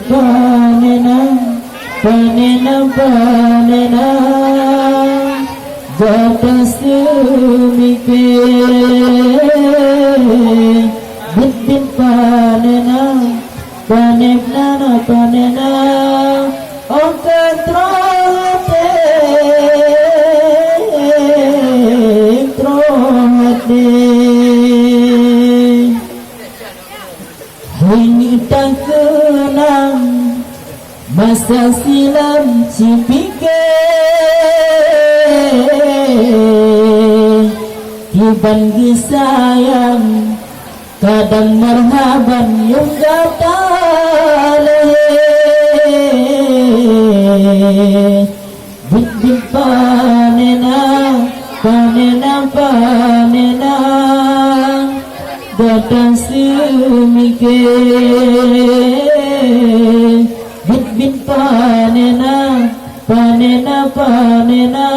panena panena panena jata semike bit panena panena panena okatra trohate ini tak kenang masa silam cipike tiban gisayang kadang marhaban yung gatale bit panena panena panena datang semike bit panena panena panena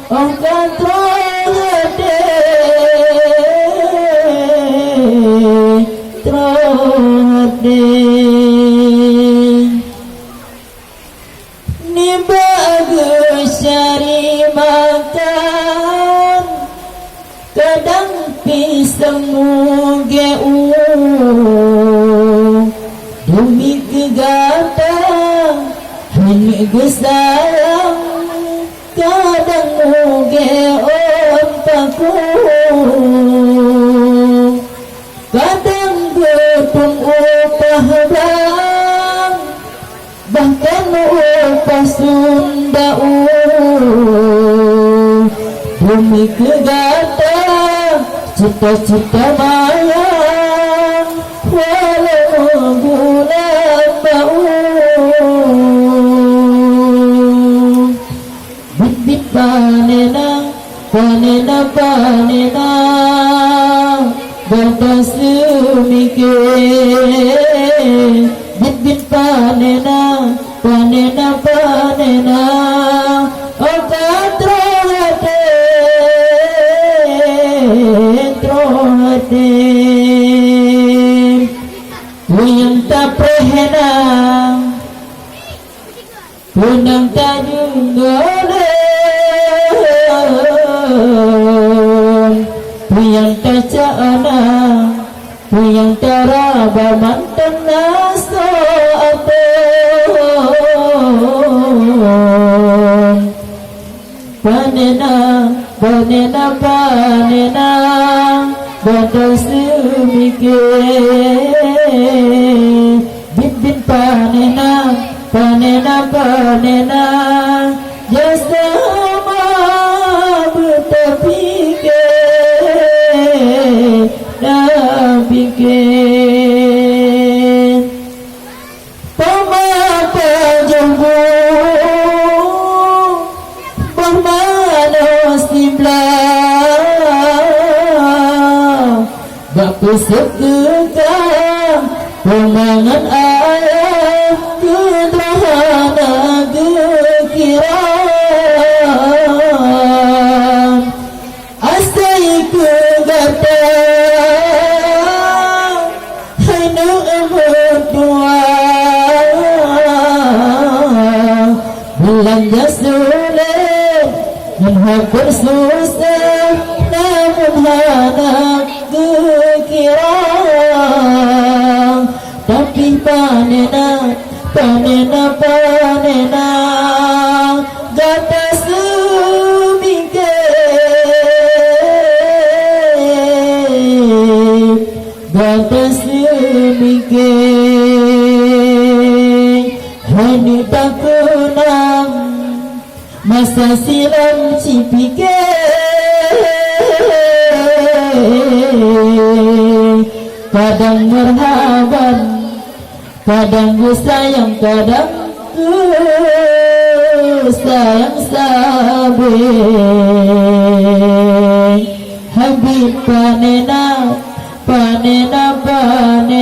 ongkat trohate trohate ni bagus cari makan kadang pisang geu demi kegatang ini gesayang kadang geon paku kadang getung upah bang bahkan upah sundau demi kegatang cita-cita bayang walau bulan bau bit panena panena panena batas semike bit panena panena panena okatra trohate puyang ta prehna punang ta junggole puyang ta caana puyang ta raba mantan naso ato panena panena panena batas semike bit panena panena panena jasa betapike nabike pamata janggu bermanos timlah bak sekekang pemangan ayah kederhana kekiran asai kegatang hanya berdua belanja sulit menghapur susah namun anak kekiran tapi panena panena panena gata semike gata semike hani tak kenang masa silam cipike kadang merhaban kadang sayang kadang sayang sabe habib panena panena panena